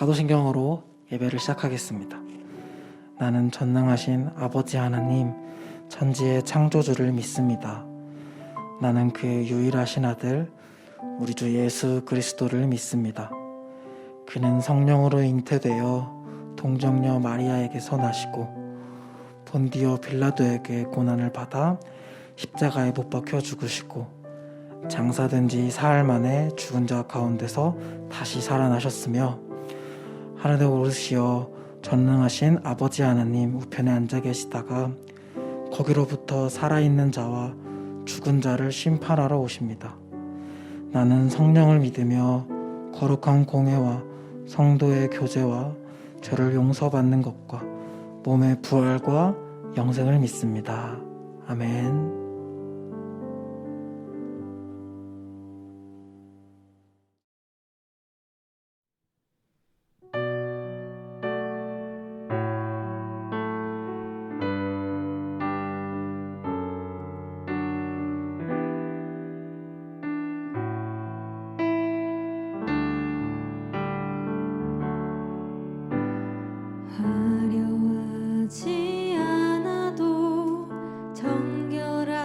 사도신경으로 예배를 시작하겠습니다. 나는 전능하신 아버지 하나님, 천지의 창조주를 믿습니다. 나는 그의 유일하신 아들, 우리 주 예수 그리스도를 믿습니다. 그는 성령으로 잉태되어 동정녀 마리아에게서 나시고 본디오 빌라도에게 고난을 받아 십자가에 못 박혀 죽으시고 장사된 지 사흘 만에 죽은 자 가운데서 다시 살아나셨으며 하늘에 오르시어 전능하신 아버지 하나님 우편에 앉아 계시다가 거기로부터 살아있는 자와 죽은 자를 심판하러 오십니다. 나는 성령을 믿으며 거룩한 공회와 성도의 교제와 죄를 용서받는 것과 몸의 부활과 영생을 믿습니다. 아멘. 화려하지 않아도 정결한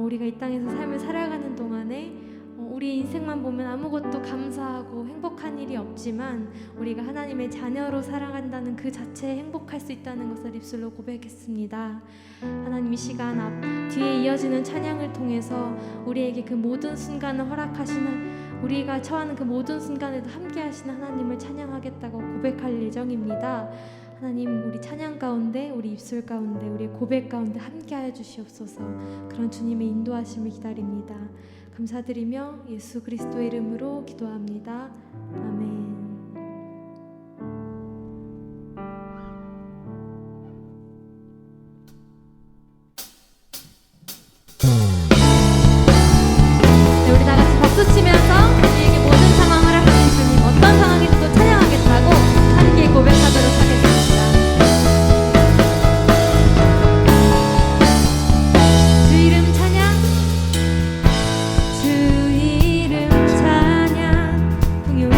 우리가 이 땅에서 삶을 살아가는 동안에 우리 인생만 보면 아무것도 감사하고 행복한 일이 없지만 우리가 하나님의 자녀로 살아간다는 그 자체에 행복할 수 있다는 것을 입술로 고백했습니다. 하나님, 이 시간 앞 뒤에 이어지는 찬양을 통해서 우리에게 그 모든 순간을 허락하시는, 우리가 처하는 그 모든 순간에도 함께 하시는 하나님을 찬양하겠다고 고백할 예정입니다. 하나님, 우리 찬양 가운데, 우리 입술 가운데, 우리의 고백 가운데 함께하여 주시옵소서. 그런 주님의 인도하심을 기다립니다. 감사드리며 예수 그리스도의 이름으로 기도합니다. 아멘. 네, 우리 다 같이 박수 치면서 우리에게 모든 상황을 하신 주님, 어떤 상황에서도 찬양하겠다고 함께 고백하도록 하겠습니다. 주 이름 찬양, 주 이름 찬양, 풍요의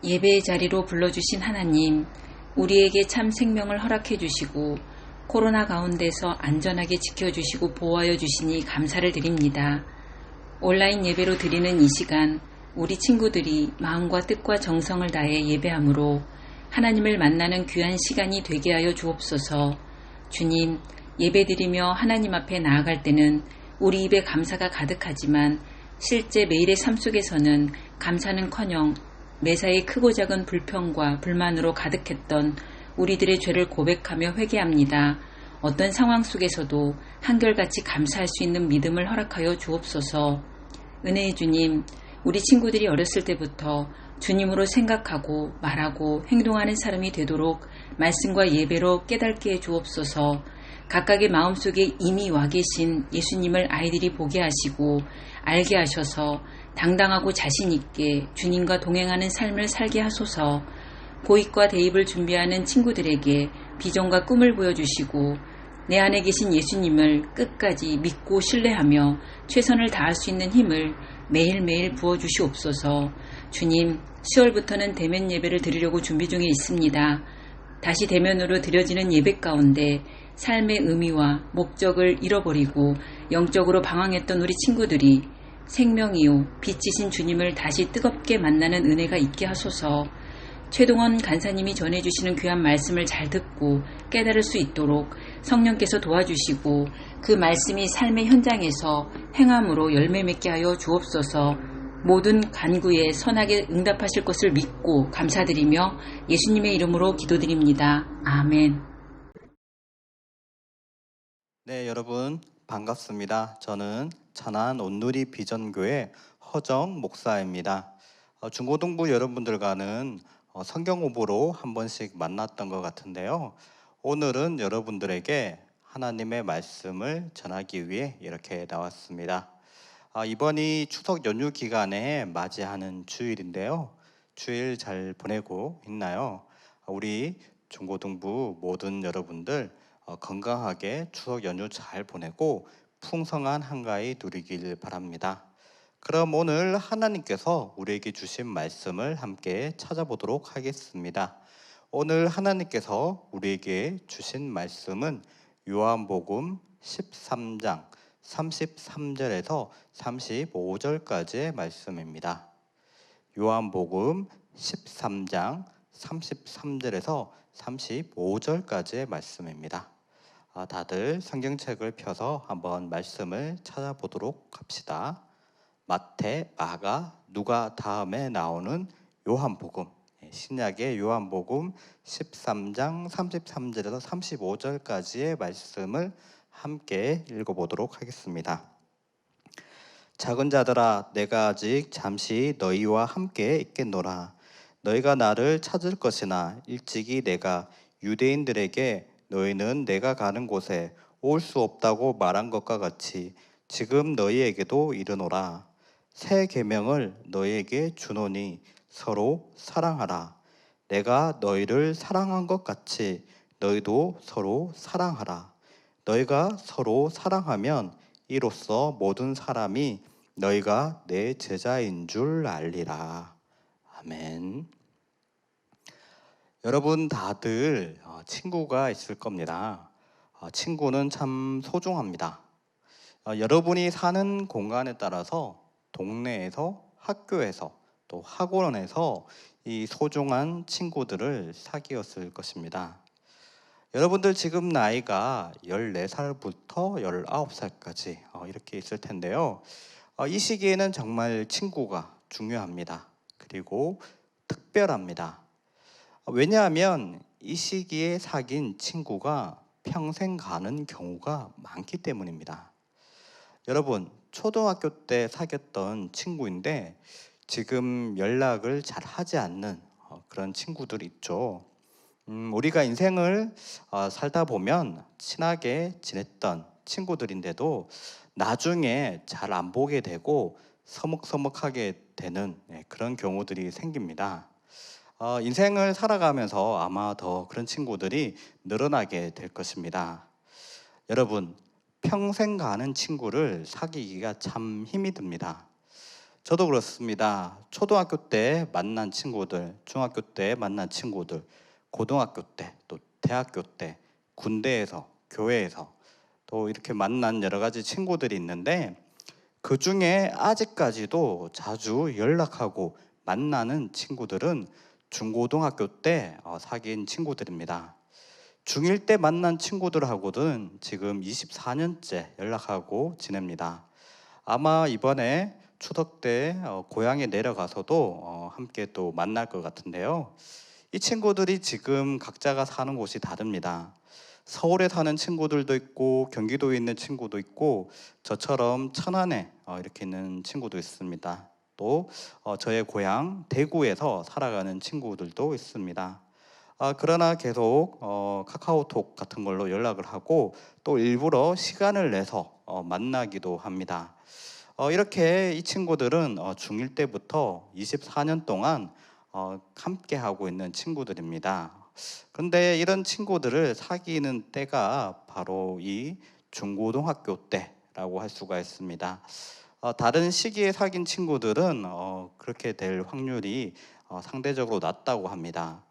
예배의 자리로 불러주신 하나님, 우리에게 참 생명을 허락해 주시고 코로나 가운데서 안전하게 지켜주시고 보호하여 주시니 감사를 드립니다. 온라인 예배로 드리는 이 시간, 우리 친구들이 마음과 뜻과 정성을 다해 예배함으로 하나님을 만나는 귀한 시간이 되게 하여 주옵소서. 주님, 예배드리며 하나님 앞에 나아갈 때는 우리 입에 감사가 가득하지만 실제 매일의 삶 속에서는 감사는커녕 매사에 크고 작은 불평과 불만으로 가득했던 우리들의 죄를 고백하며 회개합니다. 어떤 상황 속에서도 한결같이 감사할 수 있는 믿음을 허락하여 주옵소서. 은혜의 주님, 우리 친구들이 어렸을 때부터 주님으로 생각하고 말하고 행동하는 사람이 되도록 말씀과 예배로 깨닫게 해 주옵소서. 각각의 마음속에 이미 와 계신 예수님을 아이들이 보게 하시고 알게 하셔서 당당하고 자신 있게 주님과 동행하는 삶을 살게 하소서. 고입과 대입을 준비하는 친구들에게 비전과 꿈을 보여주시고 내 안에 계신 예수님을 끝까지 믿고 신뢰하며 최선을 다할 수 있는 힘을 매일매일 부어주시옵소서. 주님, 10월부터는 대면 예배를 드리려고 준비 중에 있습니다. 다시 대면으로 드려지는 예배 가운데 삶의 의미와 목적을 잃어버리고 영적으로 방황했던 우리 친구들이 생명이요 빛이신 주님을 다시 뜨겁게 만나는 은혜가 있게 하소서. 최동원 간사님이 전해주시는 귀한 말씀을 잘 듣고 깨달을 수 있도록 성령께서 도와주시고 그 말씀이 삶의 현장에서 행함으로 열매 맺게 하여 주옵소서. 모든 간구에 선하게 응답하실 것을 믿고 감사드리며 예수님의 이름으로 기도드립니다. 아멘. 네, 여러분 반갑습니다. 저는 천안 온누리 비전교회 허정 목사입니다. 중고등부 여러분들과는 성경 공부로 한 번씩 만났던 것 같은데요. 오늘은 여러분들에게 하나님의 말씀을 전하기 위해 이렇게 나왔습니다. 이번이 추석 연휴 기간에 맞이하는 주일인데요. 주일 잘 보내고 있나요? 우리 중고등부 모든 여러분들 건강하게 추석 연휴 잘 보내고 풍성한 한가위 누리길 바랍니다. 그럼 오늘 하나님께서 우리에게 주신 말씀을 함께 찾아보도록 하겠습니다. 오늘 하나님께서 우리에게 주신 말씀은 요한복음 13장 33절에서 35절까지의 말씀입니다. 요한복음 13장 33절에서 35절까지의 말씀입니다. 다들 성경책을 펴서 한번 말씀을 찾아보도록 합시다. 마태, 마가, 누가 다음에 나오는 요한복음, 신약의 요한복음 13장 33절에서 35절까지의 말씀을 함께 읽어보도록 하겠습니다. 작은 자들아, 내가 아직 잠시 너희와 함께 있겠노라. 너희가 나를 찾을 것이나 일찍이 내가 유대인들에게 너희는 내가 가는 곳에 올 수 없다고 말한 것과 같이 지금 너희에게도 이르노라. 새 계명을 너희에게 주노니 서로 사랑하라. 내가 너희를 사랑한 것 같이 너희도 서로 사랑하라. 너희가 서로 사랑하면 이로써 모든 사람이 너희가 내 제자인 줄 알리라. 아멘. 여러분 다들 친구가 있을 겁니다. 친구는 참 소중합니다. 여러분이 사는 공간에 따라서 동네에서, 학교에서, 또 학원에서 이 소중한 친구들을 사귀었을 것입니다. 여러분들 지금 나이가 14살부터 19살까지 이렇게 있을 텐데요. 이 시기에는 정말 친구가 중요합니다. 그리고 특별합니다. 왜냐하면 이 시기에 사귄 친구가 평생 가는 경우가 많기 때문입니다. 여러분, 초등학교 때 사귀었던 친구인데 지금 연락을 잘 하지 않는 그런 친구들 있죠. 우리가 인생을 살다 보면 친하게 지냈던 친구들인데도 나중에 잘 안 보게 되고 서먹서먹하게 되는 그런 경우들이 생깁니다. 인생을 살아가면서 아마 더 그런 친구들이 늘어나게 될 것입니다. 여러분, 평생 가는 친구를 사귀기가 참 힘이 듭니다. 저도 그렇습니다. 초등학교 때 만난 친구들, 중학교 때 만난 친구들, 고등학교 때, 또 대학교 때, 군대에서, 교회에서 또 이렇게 만난 여러 가지 친구들이 있는데 그 중에 아직까지도 자주 연락하고 만나는 친구들은 중고등학교 때 사귄 친구들입니다. 중1 때 만난 친구들하고는 지금 24년째 연락하고 지냅니다. 아마 이번에 추석 때 고향에 내려가서도 함께 또 만날 것 같은데요. 이 친구들이 지금 각자가 사는 곳이 다릅니다. 서울에 사는 친구들도 있고 경기도에 있는 친구도 있고 저처럼 천안에 이렇게 있는 친구도 있습니다. 또 저의 고향 대구에서 살아가는 친구들도 있습니다. 그러나 계속 카카오톡 같은 걸로 연락을 하고 또 일부러 시간을 내서 만나기도 합니다. 이렇게 이 친구들은 중1 때부터 24년 동안 함께 하고 있는 친구들입니다. 그런데 이런 친구들을 사귀는 때가 바로 이 중고등학교 때라고 할 수가 있습니다. 다른 시기에 사귄 친구들은 그렇게 될 확률이 상대적으로 낮다고 합니다.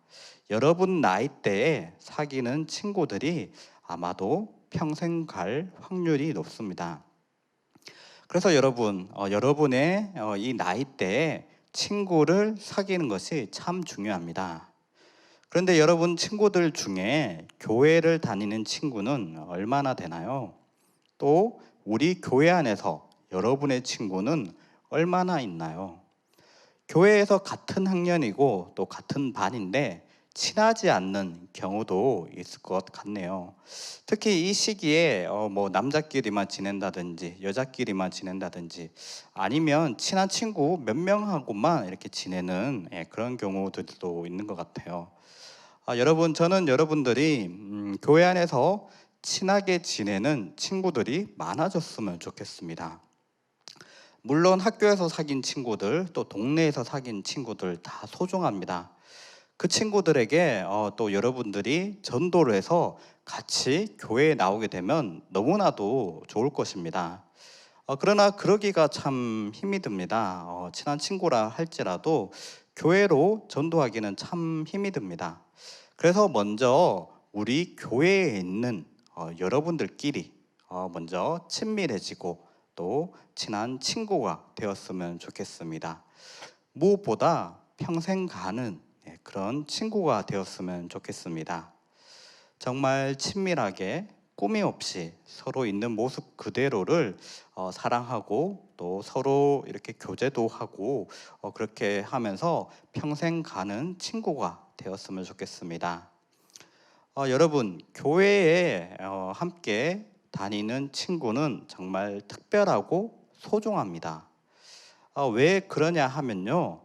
여러분 나이대에 사귀는 친구들이 아마도 평생 갈 확률이 높습니다. 그래서 여러분, 여러분의 이 나이대에 친구를 사귀는 것이 참 중요합니다. 그런데 여러분 친구들 중에 교회를 다니는 친구는 얼마나 되나요? 또 우리 교회 안에서 여러분의 친구는 얼마나 있나요? 교회에서 같은 학년이고 또 같은 반인데 친하지 않는 경우도 있을 것 같네요. 특히 이 시기에 뭐 남자끼리만 지낸다든지 여자끼리만 지낸다든지 아니면 친한 친구 몇 명하고만 이렇게 지내는 그런 경우들도 있는 것 같아요. 여러분, 저는 여러분들이 교회 안에서 친하게 지내는 친구들이 많아졌으면 좋겠습니다. 물론 학교에서 사귄 친구들, 또 동네에서 사귄 친구들 다 소중합니다. 그 친구들에게 또 여러분들이 전도를 해서 같이 교회에 나오게 되면 너무나도 좋을 것입니다. 그러나 그러기가 참 힘이 듭니다. 친한 친구라 할지라도 교회로 전도하기는 참 힘이 듭니다. 그래서 먼저 우리 교회에 있는 여러분들끼리 먼저 친밀해지고 또 친한 친구가 되었으면 좋겠습니다. 무엇보다 평생 가는 그런 친구가 되었으면 좋겠습니다. 정말 친밀하게 꾸미 없이 서로 있는 모습 그대로를 사랑하고 또 서로 이렇게 교제도 하고 그렇게 하면서 평생 가는 친구가 되었으면 좋겠습니다. 여러분, 교회에 함께 다니는 친구는 정말 특별하고 소중합니다. 왜 그러냐 하면요,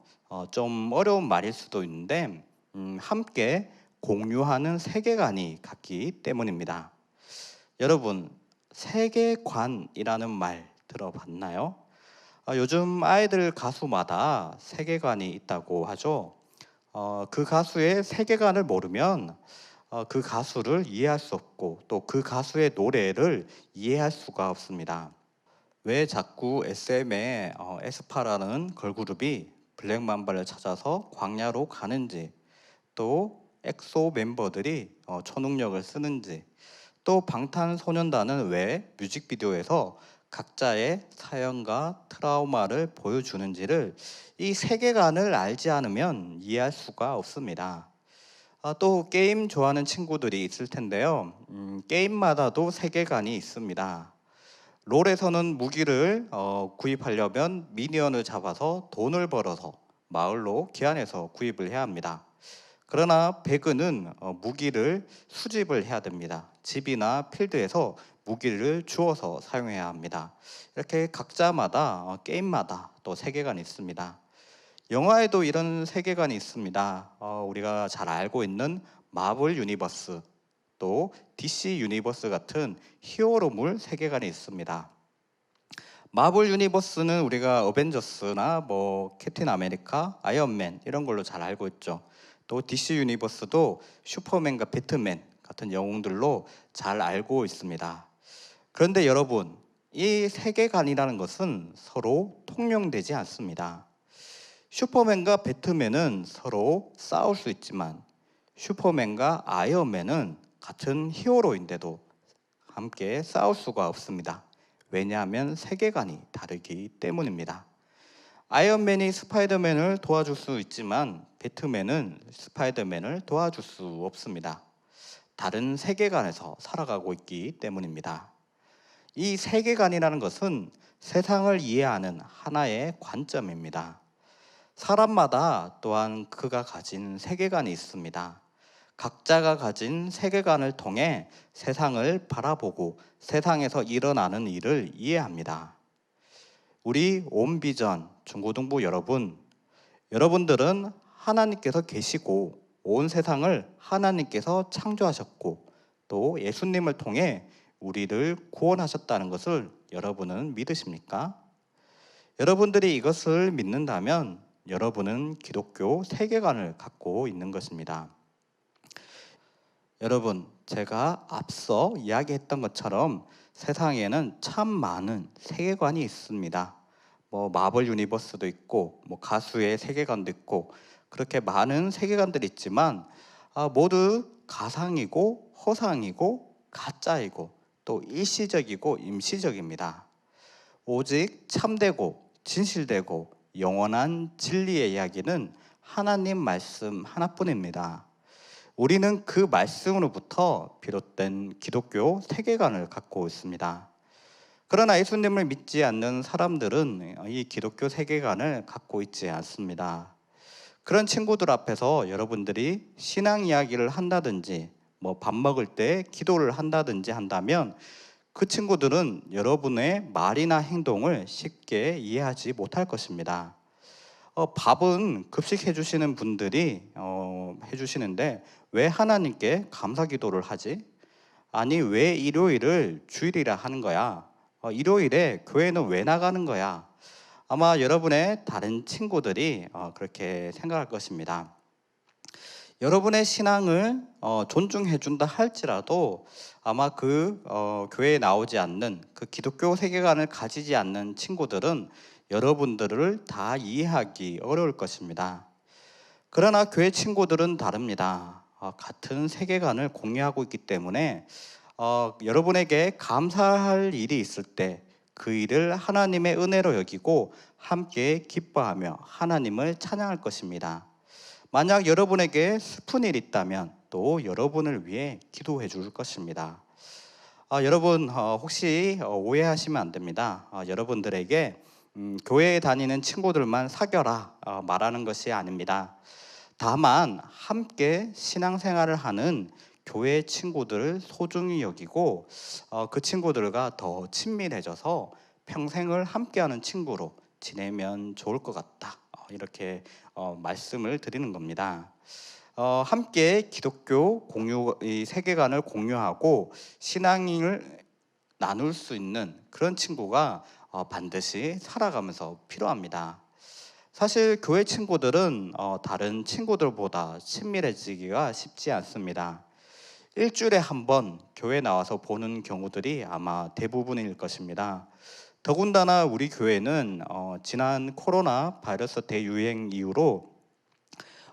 좀 어려운 말일 수도 있는데 함께 공유하는 세계관이 같기 때문입니다. 여러분, 세계관이라는 말 들어봤나요? 요즘 아이들 가수마다 세계관이 있다고 하죠. 그 가수의 세계관을 모르면 그 가수를 이해할 수 없고 또 그 가수의 노래를 이해할 수가 없습니다. 왜 자꾸 SM의 에스파라는 걸그룹이 블랙맘바를 찾아서 광야로 가는지, 또 엑소 멤버들이 초능력을 쓰는지, 또 방탄소년단은 왜 뮤직비디오에서 각자의 사연과 트라우마를 보여주는지를 이 세계관을 알지 않으면 이해할 수가 없습니다. 또 게임 좋아하는 친구들이 있을 텐데요. 게임마다도 세계관이 있습니다. 롤에서는 무기를 구입하려면 미니언을 잡아서 돈을 벌어서 마을로 기한해서 구입을 해야 합니다. 그러나 배그는 무기를 수집을 해야 됩니다. 집이나 필드에서 무기를 주워서 사용해야 합니다. 이렇게 각자마다 게임마다 또 세계관이 있습니다. 영화에도 이런 세계관이 있습니다. 우리가 잘 알고 있는 마블 유니버스, 또 DC 유니버스 같은 히어로물 세계관이 있습니다. 마블 유니버스는 우리가 어벤져스나 뭐 캡틴 아메리카, 아이언맨 이런 걸로 잘 알고 있죠. 또 DC 유니버스도 슈퍼맨과 배트맨 같은 영웅들로 잘 알고 있습니다. 그런데 여러분, 이 세계관이라는 것은 서로 통용되지 않습니다. 슈퍼맨과 배트맨은 서로 싸울 수 있지만 슈퍼맨과 아이언맨은 같은 히어로인데도 함께 싸울 수가 없습니다. 왜냐하면 세계관이 다르기 때문입니다. 아이언맨이 스파이더맨을 도와줄 수 있지만 배트맨은 스파이더맨을 도와줄 수 없습니다. 다른 세계관에서 살아가고 있기 때문입니다. 이 세계관이라는 것은 세상을 이해하는 하나의 관점입니다. 사람마다 또한 그가 가진 세계관이 있습니다. 각자가 가진 세계관을 통해 세상을 바라보고 세상에서 일어나는 일을 이해합니다. 우리 온비전 중고등부 여러분들은 하나님께서 계시고 온 세상을 하나님께서 창조하셨고 또 예수님을 통해 우리를 구원하셨다는 것을 여러분은 믿으십니까? 여러분들이 이것을 믿는다면 여러분은 기독교 세계관을 갖고 있는 것입니다. 여러분, 제가 앞서 이야기했던 것처럼 세상에는 참 많은 세계관이 있습니다. 마블 유니버스도 있고 가수의 세계관도 있고 그렇게 많은 세계관들이 있지만 모두 가상이고 허상이고 가짜이고 또 일시적이고 임시적입니다. 오직 참되고 진실되고 영원한 진리의 이야기는 하나님 말씀 하나뿐입니다. 우리는 그 말씀으로부터 비롯된 기독교 세계관을 갖고 있습니다. 그러나 예수님을 믿지 않는 사람들은 이 기독교 세계관을 갖고 있지 않습니다. 그런 친구들 앞에서 여러분들이 신앙 이야기를 한다든지 밥 먹을 때 기도를 한다든지 한다면 그 친구들은 여러분의 말이나 행동을 쉽게 이해하지 못할 것입니다. 밥은 급식해 주시는 분들이 해주시는데 왜 하나님께 감사 기도를 하지? 아니 왜 일요일을 주일이라 하는 거야? 일요일에 교회는 왜 나가는 거야? 아마 여러분의 다른 친구들이 그렇게 생각할 것입니다. 여러분의 신앙을 존중해 준다 할지라도 아마 그 교회에 나오지 않는 그 기독교 세계관을 가지지 않는 친구들은 여러분들을 다 이해하기 어려울 것입니다. 그러나 교회 친구들은 다릅니다. 같은 세계관을 공유하고 있기 때문에 여러분에게 감사할 일이 있을 때 그 일을 하나님의 은혜로 여기고 함께 기뻐하며 하나님을 찬양할 것입니다. 만약 여러분에게 슬픈 일이 있다면 또 여러분을 위해 기도해 줄 것입니다. 여러분 혹시 오해하시면 안 됩니다. 여러분들에게 교회에 다니는 친구들만 사귀어라 말하는 것이 아닙니다. 다만 함께 신앙생활을 하는 교회 친구들을 소중히 여기고 그 친구들과 더 친밀해져서 평생을 함께하는 친구로 지내면 좋을 것 같다. 이렇게 말씀을 드리는 겁니다. 함께 기독교 이 세계관을 공유하고 신앙을 나눌 수 있는 그런 친구가 반드시 살아가면서 필요합니다. 사실 교회 친구들은 다른 친구들보다 친밀해지기가 쉽지 않습니다. 일주일에 한 번 교회 나와서 보는 경우들이 아마 대부분일 것입니다. 더군다나 우리 교회는 지난 코로나 바이러스 대유행 이후로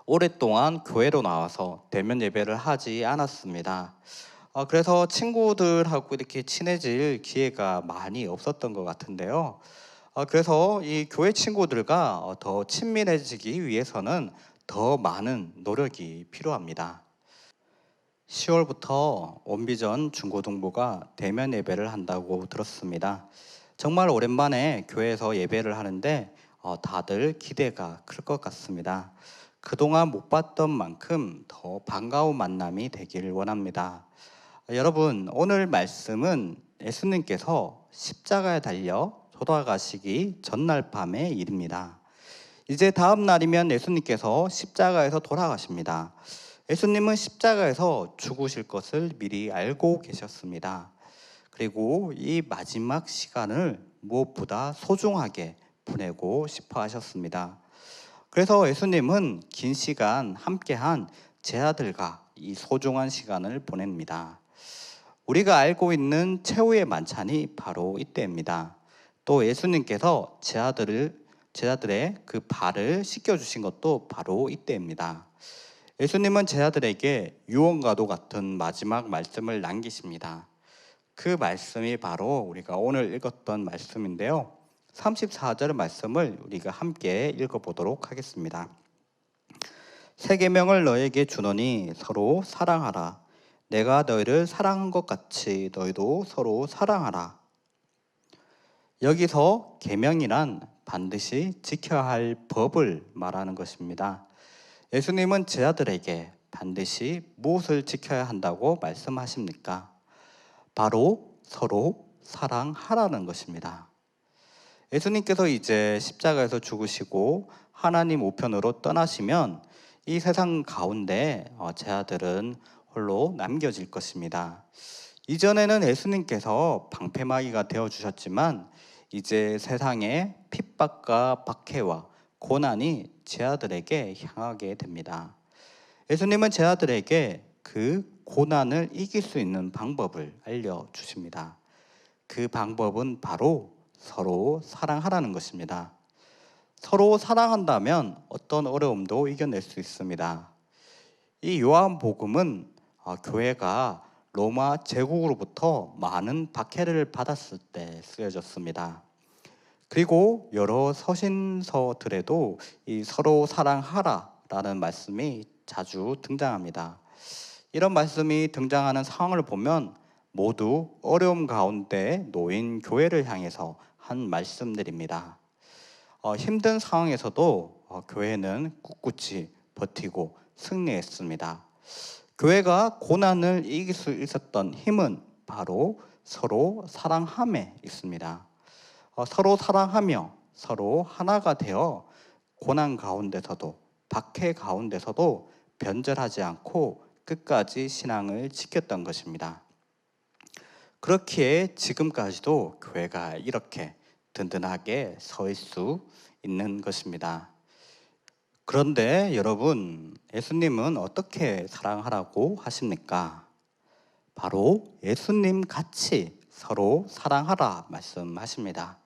오랫동안 교회로 나와서 대면 예배를 하지 않았습니다. 그래서 친구들하고 이렇게 친해질 기회가 많이 없었던 것 같은데요. 그래서 이 교회 친구들과 더 친밀해지기 위해서는 더 많은 노력이 필요합니다. 10월부터 온비전 중고등부가 대면 예배를 한다고 들었습니다. 정말 오랜만에 교회에서 예배를 하는데 다들 기대가 클 것 같습니다. 그동안 못 봤던 만큼 더 반가운 만남이 되기를 원합니다. 여러분, 오늘 말씀은 예수님께서 십자가에 달려 돌아가시기 전날 밤의 일입니다. 이제 다음 날이면 예수님께서 십자가에서 돌아가십니다. 예수님은 십자가에서 죽으실 것을 미리 알고 계셨습니다. 그리고 이 마지막 시간을 무엇보다 소중하게 보내고 싶어 하셨습니다. 그래서 예수님은 긴 시간 함께한 제자들과 이 소중한 시간을 보냅니다. 우리가 알고 있는 최후의 만찬이 바로 이때입니다. 또 예수님께서 제자들의 그 발을 씻겨주신 것도 바로 이때입니다. 예수님은 제자들에게 유언과도 같은 마지막 말씀을 남기십니다. 그 말씀이 바로 우리가 오늘 읽었던 말씀인데요. 34절 말씀을 우리가 함께 읽어보도록 하겠습니다. 새 계명을 너에게 주노니 서로 사랑하라. 내가 너희를 사랑한 것 같이 너희도 서로 사랑하라. 여기서 계명이란 반드시 지켜야 할 법을 말하는 것입니다. 예수님은 제자들에게 반드시 무엇을 지켜야 한다고 말씀하십니까? 바로 서로 사랑하라는 것입니다. 예수님께서 이제 십자가에서 죽으시고 하나님 우편으로 떠나시면 이 세상 가운데 제자들은 홀로 남겨질 것입니다. 이전에는 예수님께서 방패막이가 되어주셨지만 이제 세상의 핍박과 박해와 고난이 제자들에게 향하게 됩니다. 예수님은 제자들에게 그 고난을 이길 수 있는 방법을 알려주십니다. 그 방법은 바로 서로 사랑하라는 것입니다. 서로 사랑한다면 어떤 어려움도 이겨낼 수 있습니다. 이 요한복음은 교회가 로마 제국으로부터 많은 박해를 받았을 때 쓰여졌습니다. 그리고 여러 서신서들에도 이 서로 사랑하라라는 말씀이 자주 등장합니다. 이런 말씀이 등장하는 상황을 보면 모두 어려움 가운데 놓인 교회를 향해서 한 말씀들입니다. 힘든 상황에서도 교회는 꿋꿋이 버티고 승리했습니다. 교회가 고난을 이길 수 있었던 힘은 바로 서로 사랑함에 있습니다. 서로 사랑하며 서로 하나가 되어 고난 가운데서도 박해 가운데서도 변절하지 않고 끝까지 신앙을 지켰던 것입니다. 그렇기에 지금까지도 교회가 이렇게 든든하게 서 있을 수 있는 것입니다. 그런데 여러분, 예수님은 어떻게 사랑하라고 하십니까? 바로 예수님 같이 서로 사랑하라 말씀하십니다.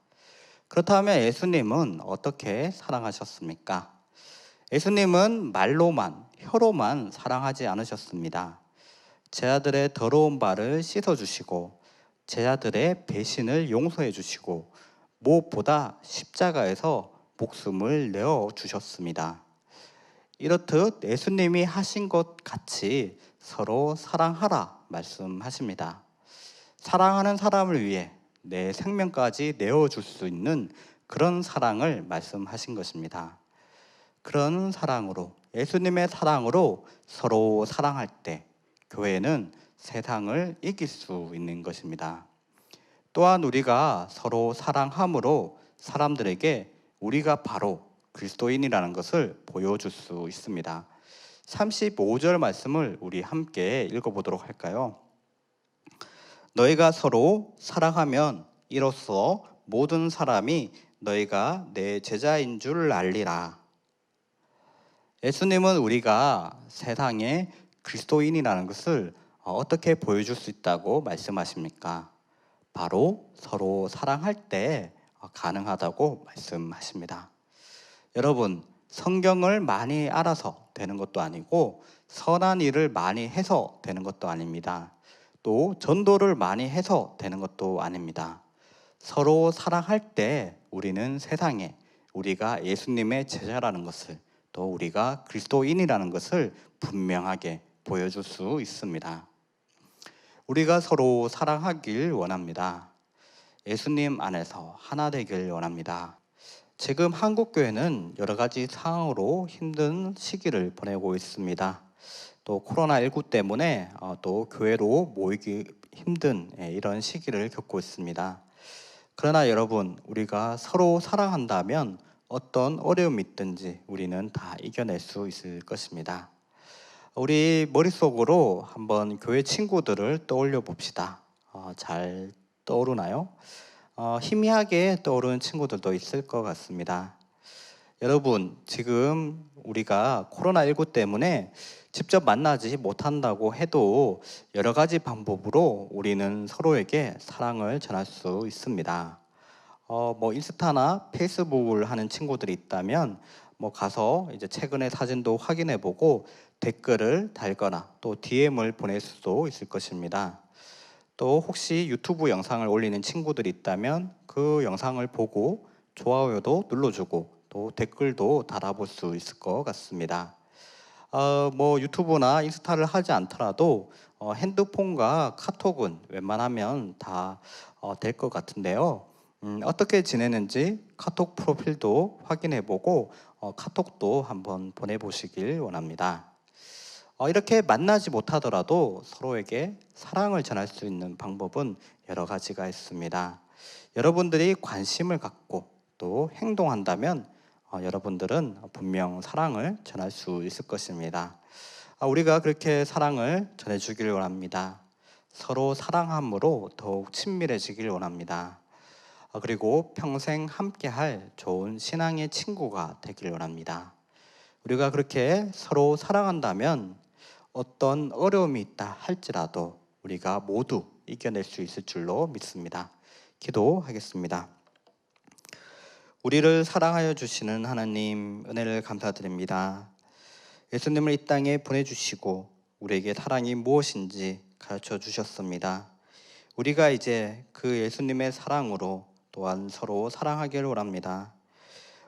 그렇다면 예수님은 어떻게 사랑하셨습니까? 예수님은 말로만, 혀로만 사랑하지 않으셨습니다. 제자들의 더러운 발을 씻어주시고 제자들의 배신을 용서해 주시고 무엇보다 십자가에서 목숨을 내어주셨습니다. 이렇듯 예수님이 하신 것 같이 서로 사랑하라 말씀하십니다. 사랑하는 사람을 위해 내 생명까지 내어줄 수 있는 그런 사랑을 말씀하신 것입니다. 그런 사랑으로, 예수님의 사랑으로 서로 사랑할 때 교회는 세상을 이길 수 있는 것입니다. 또한 우리가 서로 사랑함으로 사람들에게 우리가 바로 그리스도인이라는 것을 보여줄 수 있습니다. 35절 말씀을 우리 함께 읽어보도록 할까요? 너희가 서로 사랑하면 이로써 모든 사람이 너희가 내 제자인 줄 알리라. 예수님은 우리가 세상에 그리스도인이라는 것을 어떻게 보여줄 수 있다고 말씀하십니까? 바로 서로 사랑할 때 가능하다고 말씀하십니다. 여러분, 성경을 많이 알아서 되는 것도 아니고 선한 일을 많이 해서 되는 것도 아닙니다. 또 전도를 많이 해서 되는 것도 아닙니다. 서로 사랑할 때 우리는 세상에 우리가 예수님의 제자라는 것을, 또 우리가 그리스도인이라는 것을 분명하게 보여줄 수 있습니다. 우리가 서로 사랑하길 원합니다. 예수님 안에서 하나 되길 원합니다. 지금 한국교회는 여러 가지 상황으로 힘든 시기를 보내고 있습니다. 또 코로나19 때문에 또 교회로 모이기 힘든 이런 시기를 겪고 있습니다. 그러나 여러분, 우리가 서로 사랑한다면 어떤 어려움이 있든지 우리는 다 이겨낼 수 있을 것입니다. 우리 머릿속으로 한번 교회 친구들을 떠올려 봅시다. 잘 떠오르나요? 희미하게 떠오르는 친구들도 있을 것 같습니다. 여러분, 지금 우리가 코로나19 때문에 직접 만나지 못한다고 해도 여러 가지 방법으로 우리는 서로에게 사랑을 전할 수 있습니다. 인스타나 페이스북을 하는 친구들이 있다면 가서 이제 최근의 사진도 확인해보고 댓글을 달거나 또 DM을 보낼 수도 있을 것입니다. 또 혹시 유튜브 영상을 올리는 친구들이 있다면 그 영상을 보고 좋아요도 눌러주고 또 댓글도 달아볼 수 있을 것 같습니다. 유튜브나 인스타를 하지 않더라도 핸드폰과 카톡은 웬만하면 다 될 것 같은데요. 어떻게 지내는지 카톡 프로필도 확인해보고 카톡도 한번 보내보시길 원합니다. 이렇게 만나지 못하더라도 서로에게 사랑을 전할 수 있는 방법은 여러 가지가 있습니다. 여러분들이 관심을 갖고 또 행동한다면 여러분들은 분명 사랑을 전할 수 있을 것입니다. 우리가 그렇게 사랑을 전해주길 원합니다. 서로 사랑함으로 더욱 친밀해지길 원합니다. 그리고 평생 함께할 좋은 신앙의 친구가 되길 원합니다. 우리가 그렇게 서로 사랑한다면 어떤 어려움이 있다 할지라도 우리가 모두 이겨낼 수 있을 줄로 믿습니다. 기도하겠습니다. 우리를 사랑하여 주시는 하나님, 은혜를 감사드립니다. 예수님을 이 땅에 보내주시고 우리에게 사랑이 무엇인지 가르쳐 주셨습니다. 우리가 이제 그 예수님의 사랑으로 또한 서로 사랑하기를 원합니다.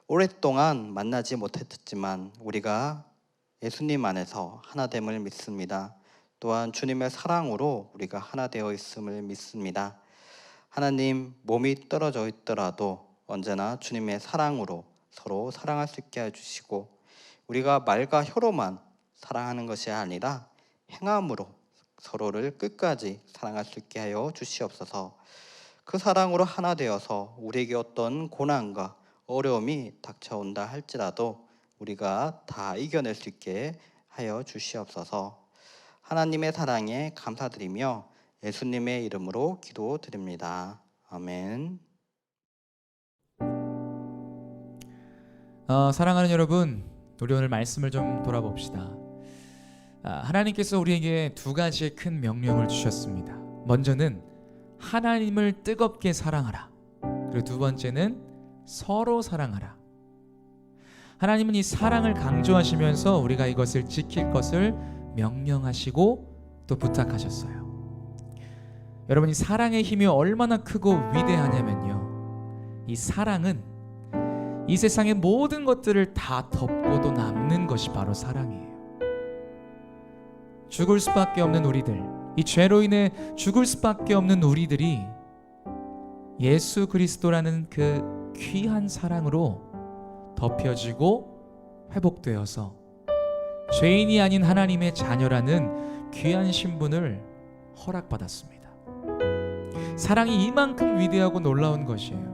오랫동안 만나지 못했지만 우리가 예수님 안에서 하나됨을 믿습니다. 또한 주님의 사랑으로 우리가 하나 되어 있음을 믿습니다. 하나님, 몸이 떨어져 있더라도 언제나 주님의 사랑으로 서로 사랑할 수 있게 해주시고 우리가 말과 혀로만 사랑하는 것이 아니라 행함으로 서로를 끝까지 사랑할 수 있게 하여 주시옵소서. 그 사랑으로 하나 되어서 우리에게 어떤 고난과 어려움이 닥쳐온다 할지라도 우리가 다 이겨낼 수 있게 하여 주시옵소서. 하나님의 사랑에 감사드리며 예수님의 이름으로 기도드립니다. 아멘. 사랑하는 여러분, 우리 오늘 말씀을 좀 돌아봅시다. 하나님께서 우리에게 두 가지의 큰 명령을 주셨습니다. 먼저는 하나님을 뜨겁게 사랑하라. 그리고 두 번째는 서로 사랑하라. 하나님은 이 사랑을 강조하시면서 우리가 이것을 지킬 것을 명령하시고 또 부탁하셨어요. 여러분, 이 사랑의 힘이 얼마나 크고 위대하냐면요, 이 사랑은 이 세상의 모든 것들을 다 덮고도 남는 것이 바로 사랑이에요. 죽을 수밖에 없는 우리들, 이 죄로 인해 죽을 수밖에 없는 우리들이 예수 그리스도라는 그 귀한 사랑으로 덮여지고 회복되어서 죄인이 아닌 하나님의 자녀라는 귀한 신분을 허락받았습니다. 사랑이 이만큼 위대하고 놀라운 것이에요.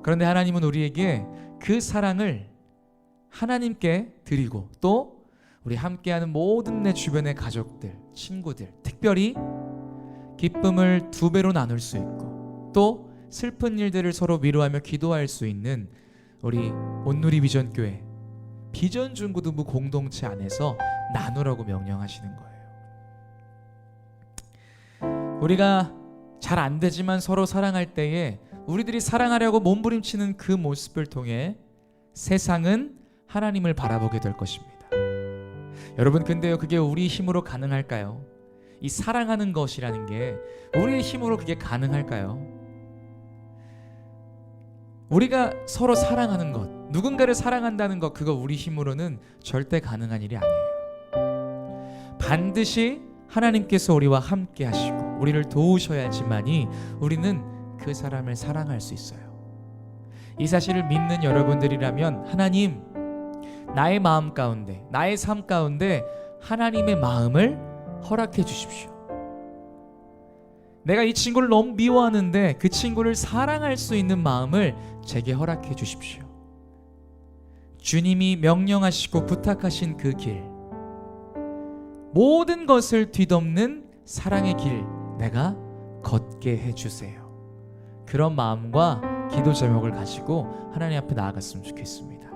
그런데 하나님은 우리에게 그 사랑을 하나님께 드리고 또 우리 함께하는 모든 내 주변의 가족들, 친구들, 특별히 기쁨을 2배로 나눌 수 있고 또 슬픈 일들을 서로 위로하며 기도할 수 있는 우리 온누리 비전교회 비전 중고등부 공동체 안에서 나누라고 명령하시는 거예요. 우리가 잘 안 되지만 서로 사랑할 때에 우리들이 사랑하려고 몸부림치는 그 모습을 통해 세상은 하나님을 바라보게 될 것입니다. 여러분, 근데요, 그게 우리 힘으로 가능할까요? 이 사랑하는 것이라는 게 우리의 힘으로 그게 가능할까요? 우리가 서로 사랑하는 것, 누군가를 사랑한다는 것, 그거 우리 힘으로는 절대 가능한 일이 아니에요. 반드시 하나님께서 우리와 함께 하시고 우리를 도우셔야지만이 우리는 그 사람을 사랑할 수 있어요. 이 사실을 믿는 여러분들이라면 하나님, 나의 마음 가운데, 나의 삶 가운데 하나님의 마음을 허락해 주십시오. 내가 이 친구를 너무 미워하는데 그 친구를 사랑할 수 있는 마음을 제게 허락해 주십시오. 주님이 명령하시고 부탁하신 그 길, 모든 것을 뒤덮는 사랑의 길, 내가 걷게 해주세요. 그런 마음과 기도 제목을 가지고 하나님 앞에 나아갔으면 좋겠습니다.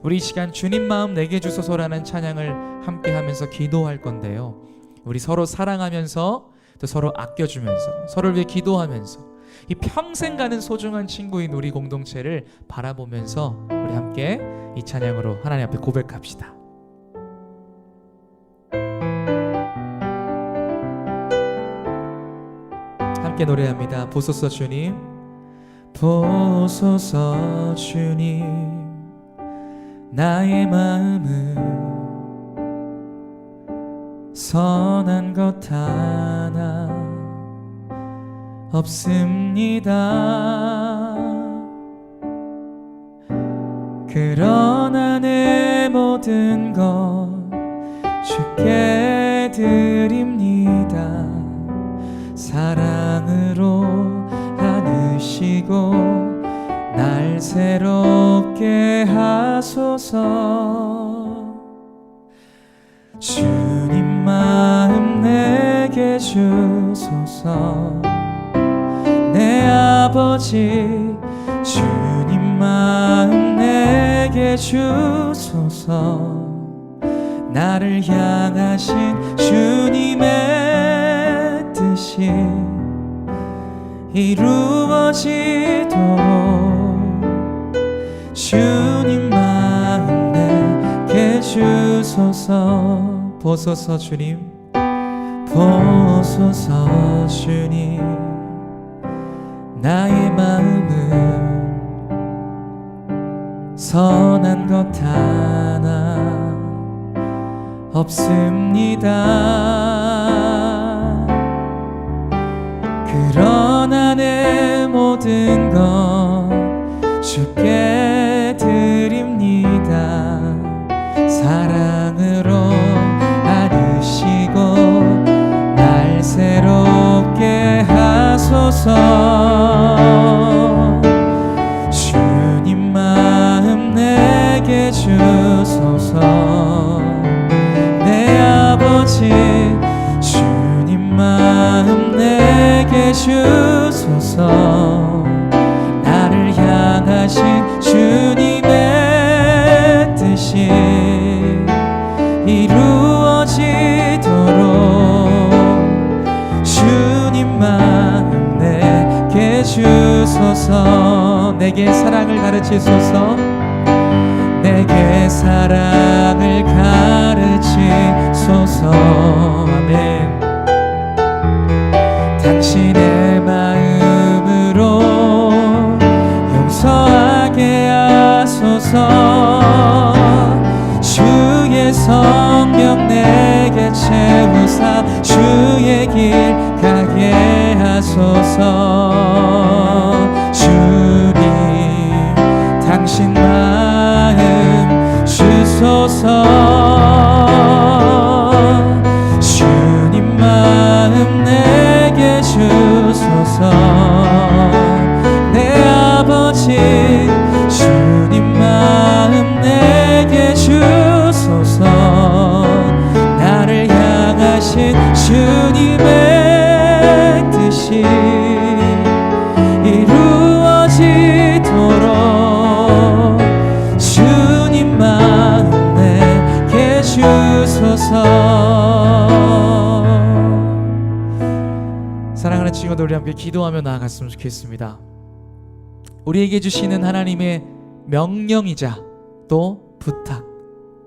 우리 이 시간 주님 마음 내게 주소서라는 찬양을 함께 하면서 기도할 건데요. 우리 서로 사랑하면서 또 서로 아껴주면서 서로를 위해 기도하면서 이 평생 가는 소중한 친구인 우리 공동체를 바라보면서 우리 함께 이 찬양으로 하나님 앞에 고백합시다. 함께 노래합니다. 보소서 주님, 보소서 주님, 나의 마음은 선한 것 하나 없습니다. 그러나 내 모든 것 주께 드립니다. 사랑으로 안으시고 날 새롭게 하소서. 주님 마음 내게 주소서. 내 아버지 주님 마음 내게 주소서. 나를 향하신 주님의 뜻이 이루어지도록 주님 마음 내게 주소서. 보소서 주님, 보소서 주님, 나의 마음은 선한 것 하나 없습니다. 그러나 내 모든 것 주께 드립니다. 사랑으로 안으시고 날 새롭게 하소서. 주님 마음 내게 주소서. 내 아버지 주님 마음 내게 주소서. 나를 향하신 주님의 뜻이 이루어지도록 주님 마음 내게 주소서. 내게 사랑을 가르치소서. 내게 사랑을 가르치소서. 아멘. 당신의 마음으로 용서하게 하소서. 주의 성령 내게 채우사 주의 길 가게 하소서. 주님 당신 마음 주소서. 주님 마음 내게 주소서. 내 아버지 주님 마음 내게 주소서. 나를 향하신 주님의 뜻이 이루어지도록 주님 마음 내게 주소서. 사랑하는 친구들, 우리 함께 기도하며 나아갔으면 좋겠습니다. 우리에게 주시는 하나님의 명령이자 또 부탁,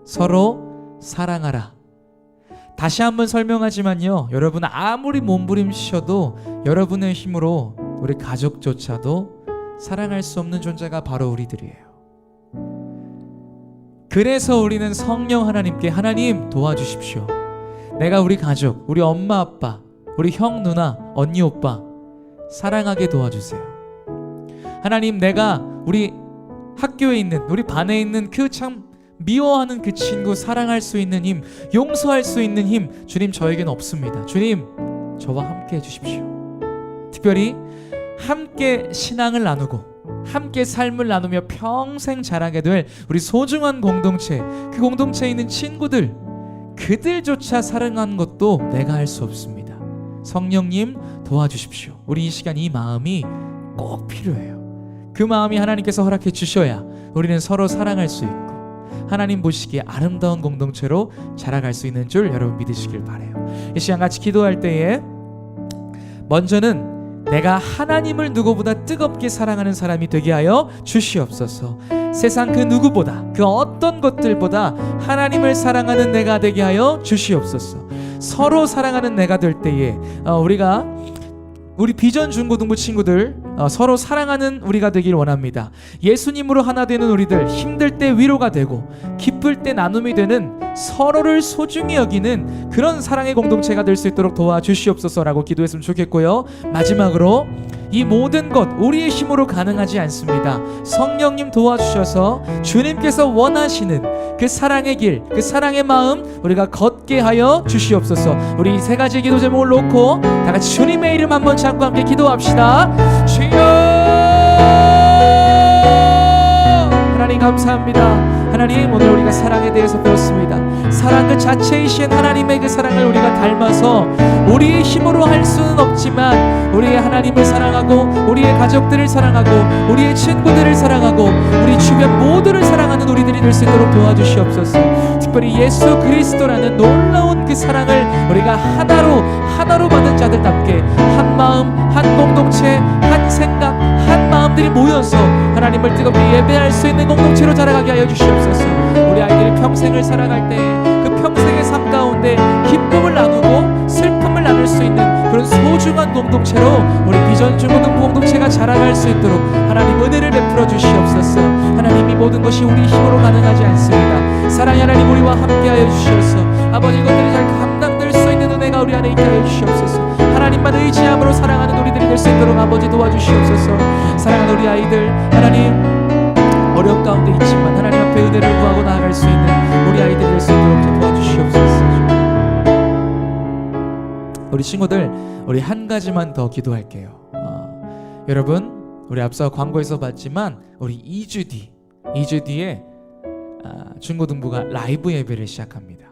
서로 사랑하라. 다시 한번 설명하지만요, 여러분 아무리 몸부림치셔도 여러분의 힘으로 우리 가족조차도 사랑할 수 없는 존재가 바로 우리들이에요. 그래서 우리는 성령 하나님께, 하나님 도와주십시오. 내가 우리 가족, 우리 엄마 아빠, 우리 형 누나, 언니 오빠 사랑하게 도와주세요. 하나님, 내가 우리 학교에 있는, 우리 반에 있는 그 참 미워하는 그 친구 사랑할 수 있는 힘, 용서할 수 있는 힘, 주님 저에게는 없습니다. 주님 저와 함께 해주십시오. 특별히 함께 신앙을 나누고 함께 삶을 나누며 평생 자라게 될 우리 소중한 공동체, 그 공동체에 있는 친구들, 그들조차 사랑하는 것도 내가 할 수 없습니다. 성령님 도와주십시오. 우리 이 시간 이 마음이 꼭 필요해요. 그 마음이 하나님께서 허락해 주셔야 우리는 서로 사랑할 수 있고 하나님 보시기에 아름다운 공동체로 자라갈 수 있는 줄 여러분 믿으시길 바라요. 이 시간 같이 기도할 때에 먼저는 내가 하나님을 누구보다 뜨겁게 사랑하는 사람이 되게 하여 주시옵소서. 세상 그 누구보다, 그 어떤 것들보다 하나님을 사랑하는 내가 되게 하여 주시옵소서. 서로 사랑하는 내가 될 때에 우리 비전 중고등부 친구들 서로 사랑하는 우리가 되길 원합니다. 예수님으로 하나 되는 우리들, 힘들 때 위로가 되고 기쁠 때 나눔이 되는, 서로를 소중히 여기는 그런 사랑의 공동체가 될 수 있도록 도와주시옵소서라고 기도했으면 좋겠고요. 마지막으로 이 모든 것 우리의 힘으로 가능하지 않습니다. 성령님 도와주셔서 주님께서 원하시는 그 사랑의 길, 그 사랑의 마음 우리가 걷게 하여 주시옵소서. 우리 세 가지 기도 제목을 놓고 다 같이 주님의 이름 한번 잡고 함께 기도합시다. 주여, 하나님 감사합니다. 하나님, 오늘 우리가 사랑에 대해서 배웠습니다. 사랑 그 자체이신 하나님의 그 사랑을 우리가 닮아서 우리의 힘으로 할 수는 없지만 우리의 하나님을 사랑하고 우리의 가족들을 사랑하고 우리의 친구들을 사랑하고 우리 주변 모두를 사랑하는 우리들이 될 수 있도록 도와주시옵소서. 특별히 예수 그리스도라는 놀라운 그 사랑을 우리가 하나로 받은 자들답게 한 마음, 한 공동체, 한 생각, 한 마음들이 모여서 하나님을 뜨겁게 예배할 수 있는 공동체로 자라가게 하여 주시옵소서. 우리 아이들이 평생을 살아갈 때 그 평생의 삶 가운데 기쁨을 나누고 슬픔을 나눌 수 있는 그런 소중한 공동체로 우리 비전 중고등부 공동체가 자라갈 수 있도록 하나님 은혜를 베풀어 주시옵소서. 하나님, 이 모든 것이 우리 힘으로 가능하지 않습니다. 사랑의 하나님, 우리와 함께하여 주시옵소서. 아버지, 이것들이 잘 감당될 수 있는 은혜가 우리 안에 있게 하여 주시옵소서. 하나님만 의지함으로 사랑하는 우리들이 될 수 있도록 아버지 도와주시옵소서. 사랑하는 우리 아이들, 하나님 어려움 가운데 있지만 하나님 앞에 은혜를 구하고 나아갈 수 있는 우리 아이들이 될 수 있도록 도와주시옵소서. 우리 친구들, 우리 한 가지만 더 기도할게요. 여러분, 우리 앞서 광고에서 봤지만 우리 2주 뒤에 중고등부가 라이브 예배를 시작합니다.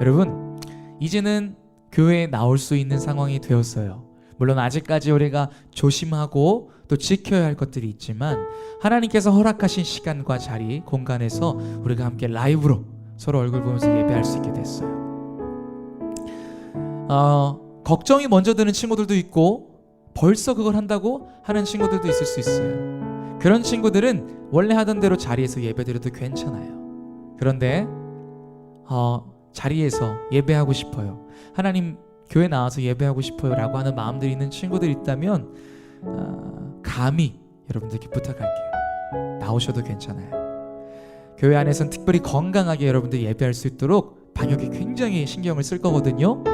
여러분, 이제는 교회에 나올 수 있는 상황이 되었어요. 물론 아직까지 우리가 조심하고 또 지켜야 할 것들이 있지만 하나님께서 허락하신 시간과 자리, 공간에서 우리가 함께 라이브로 서로 얼굴 보면서 예배할 수 있게 됐어요. 걱정이 먼저 드는 친구들도 있고 벌써 그걸 한다고 하는 친구들도 있을 수 있어요. 그런 친구들은 원래 하던 대로 자리에서 예배드려도 괜찮아요. 그런데 자리에서 예배하고 싶어요, 하나님 교회 나와서 예배하고 싶어요 라고 하는 마음들이 있는 친구들이 있다면 감히 여러분들께 부탁할게요. 나오셔도 괜찮아요. 교회 안에서는 특별히 건강하게 여러분들이 예배할 수 있도록 방역에 굉장히 신경을 쓸 거거든요.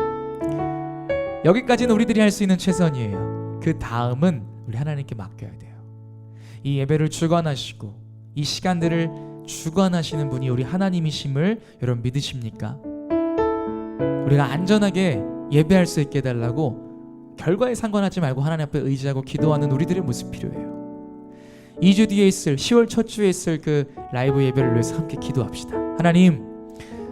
여기까지는 우리들이 할 수 있는 최선이에요. 그 다음은 우리 하나님께 맡겨야 돼요. 이 예배를 주관하시고 이 시간들을 주관하시는 분이 우리 하나님이심을 여러분 믿으십니까? 우리가 안전하게 예배할 수 있게 해달라고 결과에 상관하지 말고 하나님 앞에 의지하고 기도하는 우리들의 모습 필요해요. 2주 뒤에 있을 10월 첫 주에 있을 그 라이브 예배를 위해서 함께 기도합시다.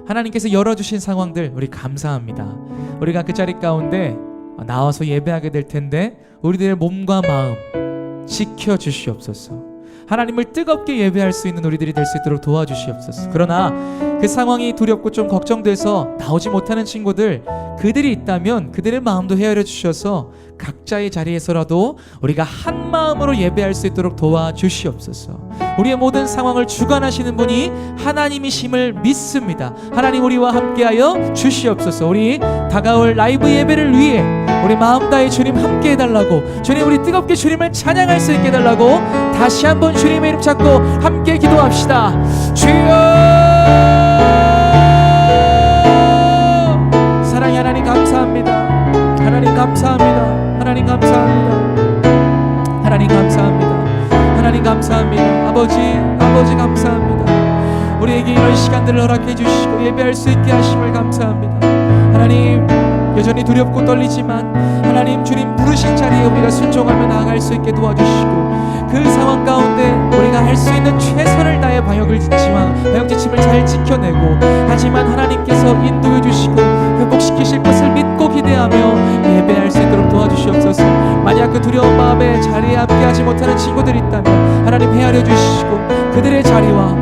하나님께서 열어주신 상황들 우리 감사합니다. 우리가 그 자리 가운데 나와서 예배하게 될 텐데 우리들의 몸과 마음 지켜주시옵소서. 하나님을 뜨겁게 예배할 수 있는 우리들이 될 수 있도록 도와주시옵소서. 그러나 그 상황이 두렵고 좀 걱정돼서 나오지 못하는 친구들, 그들이 있다면 그들의 마음도 헤아려 주셔서 각자의 자리에서라도 우리가 한 마음으로 예배할 수 있도록 도와주시옵소서. 우리의 모든 상황을 주관하시는 분이 하나님이심을 믿습니다. 하나님, 우리와 함께하여 주시옵소서. 우리 다가올 라이브 예배를 위해 우리 마음 다해 주님 함께 해달라고, 주님 우리 뜨겁게 주님을 찬양할 수 있게 해달라고 다시 한번 주님의 이름 찾고 함께 기도합시다. 주여, 사랑의 하나님 감사합니다. 하나님 감사합니다. 하나님 감사합니다. 하나님 감사합니다. 하나님 감사합니다. 아버지 감사합니다. 우리에게 이런 시간들을 허락해 주시고 예배할 수 있게 하심을 감사합니다. 하나님, 여전히 두렵고 떨리지만 하나님 주님 부르신 자리에 우리가 순종하며 나아갈 수 있게 도와주시고 그 상황 가운데 우리가 할 수 있는 최선을 다해 방역지침을 잘 지켜내고, 하지만 하나님께서 인도해 주시고 회복시키실 것을 믿고 기대하며 예배할 수 있도록 도와주시옵소서. 만약 그 두려운 마음에 자리에 함께하지 못하는 친구들이 있다면 하나님 헤아려 주시고 그들의 자리와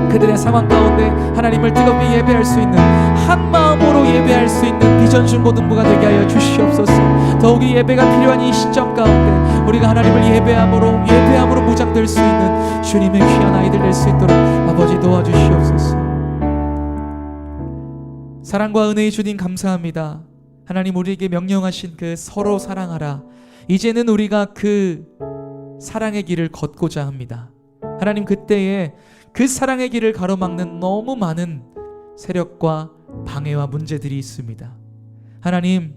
그들의 상황 가운데 하나님을 뜨겁게 예배할 수 있는, 한 마음으로 예배할 수 있는 비전 중고등부가 되게 하여 주시옵소서. 더욱이 예배가 필요한 이 시점 가운데 우리가 하나님을 예배함으로 무장될 수 있는 주님의 귀한 아이들 될 수 있도록 아버지 도와주시옵소서. 사랑과 은혜의 주님 감사합니다. 하나님 우리에게 명령하신 그 서로 사랑하라, 이제는 우리가 그 사랑의 길을 걷고자 합니다. 하나님, 그때에 그 사랑의 길을 가로막는 너무 많은 세력과 방해와 문제들이 있습니다. 하나님,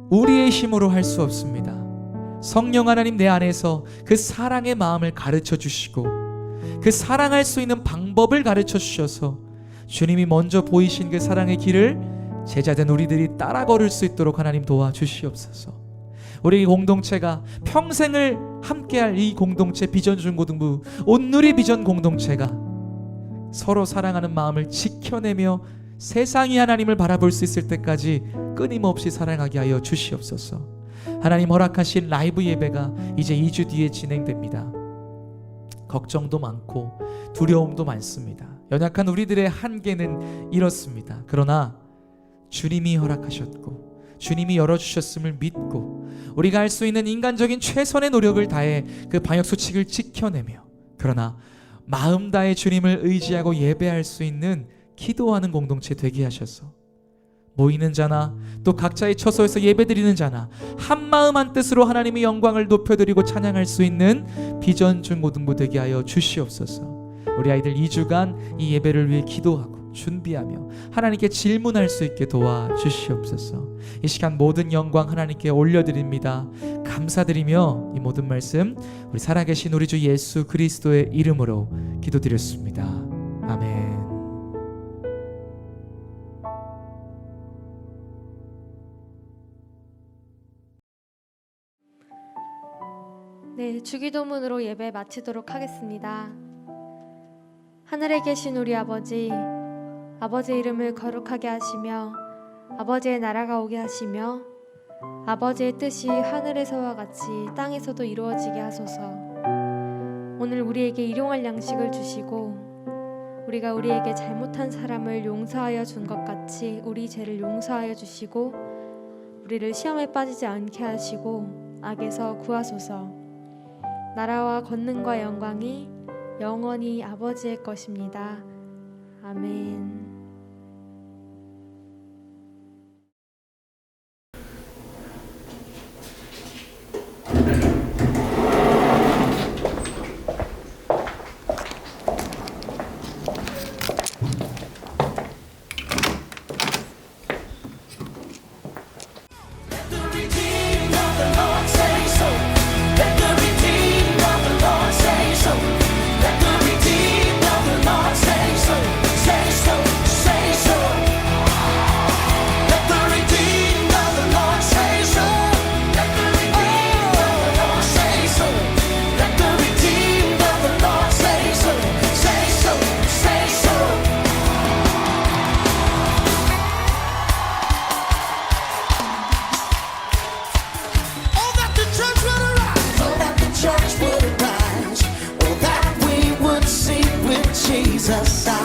우리의 힘으로 할 수 없습니다. 성령 하나님 내 안에서 그 사랑의 마음을 가르쳐 주시고 그 사랑할 수 있는 방법을 가르쳐 주셔서 주님이 먼저 보이신 그 사랑의 길을 제자된 우리들이 따라 걸을 수 있도록 하나님 도와주시옵소서. 우리 공동체가 평생을 함께할 이 공동체 비전 중고등부 온누리 비전 공동체가 서로 사랑하는 마음을 지켜내며 세상이 하나님을 바라볼 수 있을 때까지 끊임없이 사랑하게 하여 주시옵소서. 하나님 허락하신 라이브 예배가 이제 2주 뒤에 진행됩니다. 걱정도 많고 두려움도 많습니다. 연약한 우리들의 한계는 이렇습니다. 그러나 주님이 허락하셨고 주님이 열어주셨음을 믿고 우리가 할 수 있는 인간적인 최선의 노력을 다해 그 방역수칙을 지켜내며, 그러나 마음 다해 주님을 의지하고 예배할 수 있는 기도하는 공동체 되게 하셔서 모이는 자나 또 각자의 처소에서 예배드리는 자나 한마음 한뜻으로 하나님의 영광을 높여드리고 찬양할 수 있는 비전 중고등부 되게 하여 주시옵소서. 우리 아이들 2주간 이 예배를 위해 기도하고 준비하며 하나님께 질문할 수 있게 도와주시옵소서. 이 시간 모든 영광 하나님께 올려드립니다. 감사드리며 이 모든 말씀 우리 살아계신 우리 주 예수 그리스도의 이름으로 기도드렸습니다. 아멘. 네, 주기도문으로 예배 마치도록 하겠습니다. 하늘에 계신 우리 아버지, 아버지의 이름을 거룩하게 하시며 아버지의 나라가 오게 하시며 아버지의 뜻이 하늘에서와 같이 땅에서도 이루어지게 하소서. 오늘 우리에게 일용할 양식을 주시고 우리가 우리에게 잘못한 사람을 용서하여 준 것 같이 우리 죄를 용서하여 주시고 우리를 시험에 빠지지 않게 하시고 악에서 구하소서. 나라와 권능과 영광이 영원히 아버지의 것입니다. 아멘. Jesus.